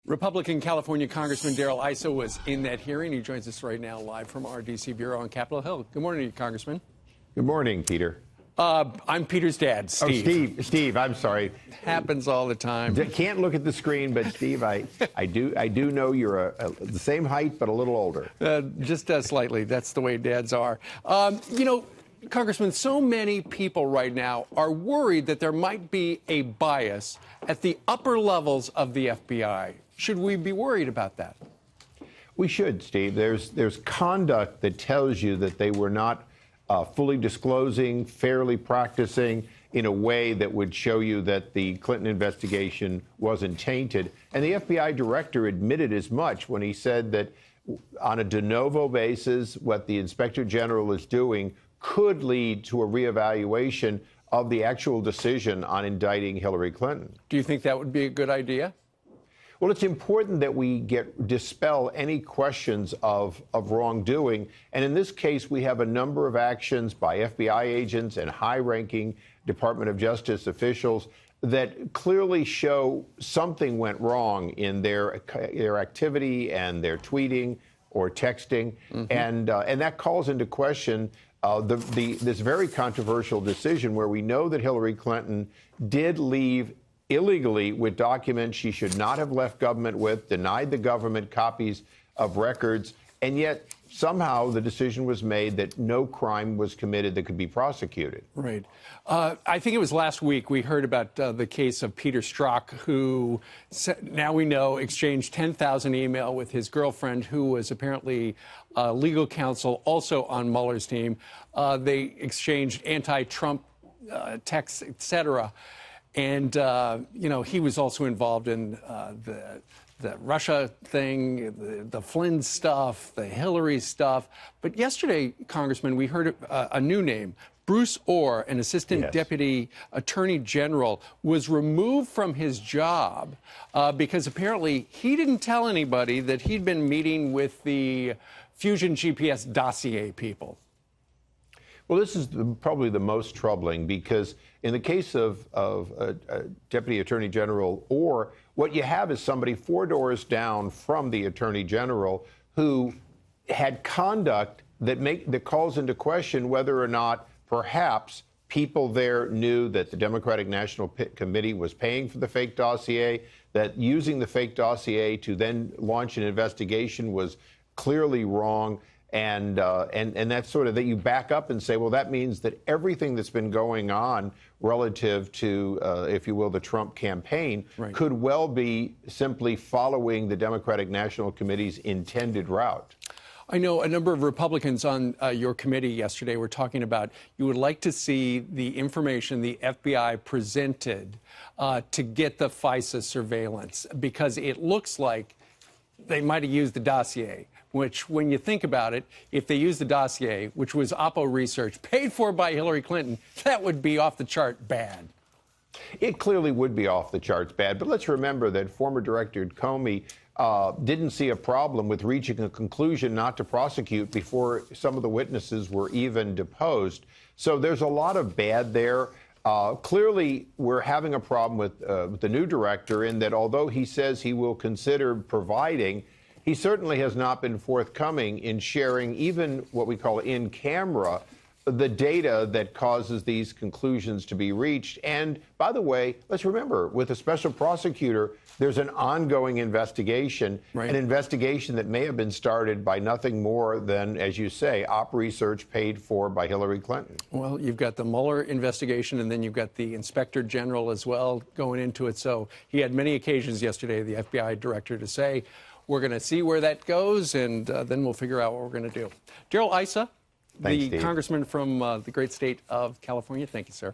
Republican California Congressman Darrell Issa was in that hearing. He joins us right now live from our D.C. bureau on Capitol Hill. Good morning, Congressman. Good morning, Peter. I'm Peter's dad, Steve. Oh, Steve, I'm sorry. Happens all the time. Can't look at the screen, but Steve, I do know you're the same height, but a little older. Just slightly. That's the way dads are. Congressman, so many people right now are worried that there might be a bias at the upper levels of the FBI. Should we be worried about that? We should, Steve. There's conduct that tells you that they were not fully disclosing, fairly practicing in a way that would show you that the Clinton investigation wasn't tainted. And the FBI director admitted as much when he said that on a de novo basis, what the inspector general is doing could lead to a reevaluation of the actual decision on indicting Hillary Clinton. Do you think that would be a good idea? Well, it's important that we dispel any questions of wrongdoing. And in this case, we have a number of actions by FBI agents and high-ranking Department of Justice officials that clearly show something went wrong in their activity and their tweeting or texting. Mm-hmm. And that calls into question this very controversial decision where we know that Hillary Clinton did leave illegally with documents she should not have left government with, denied the government copies of records, and yet somehow the decision was made that no crime was committed that could be prosecuted. Right. I think it was last week we heard about the case of Peter Strzok, who now we know exchanged 10,000 email with his girlfriend, who was apparently legal counsel also on Mueller's team. They exchanged anti-Trump texts, etc. And, he was also involved in the Russia thing, the Flynn stuff, the Hillary stuff. But yesterday, Congressman, we heard a new name. Bruce Ohr, an assistant deputy attorney general, was removed from his job because apparently he didn't tell anybody that he'd been meeting with the Fusion GPS dossier people. Well, this is probably the most troubling because in the case of Deputy Attorney General Ohr, what you have is somebody 4 doors down from the Attorney General who had conduct that calls into question whether or not perhaps people there knew that the Democratic National Committee was paying for the fake dossier, that using the fake dossier to then launch an investigation was clearly wrong. And that's sort of that you back up and say, well, that means that everything that's been going on relative to, if you will, the Trump campaign could well be simply following the Democratic National Committee's intended route. I know a number of Republicans on your committee yesterday were talking about you would like to see the information the FBI presented to get the FISA surveillance because it looks like they might have used the dossier, which, when you think about it, if they used the dossier, which was Oppo research paid for by Hillary Clinton, that would be off the chart bad. It clearly would be off the charts bad. But let's remember that former Director Comey didn't see a problem with reaching a conclusion not to prosecute before some of the witnesses were even deposed. So there's a lot of bad there. Clearly, we're having a problem with the new director in that although he says he will consider providing, he certainly has not been forthcoming in sharing even what we call in camera, the data that causes these conclusions to be reached. And by the way, let's remember, with a special prosecutor, there's an ongoing investigation, an investigation that may have been started by nothing more than, as you say, op research paid for by Hillary Clinton. Well, you've got the Mueller investigation, and then you've got the inspector general as well going into it. So he had many occasions yesterday, the FBI director, to say, we're going to see where that goes, and then we'll figure out what we're going to do. Darrell Issa, Thanks, Steve. Congressman from the great state of California. Thank you, sir.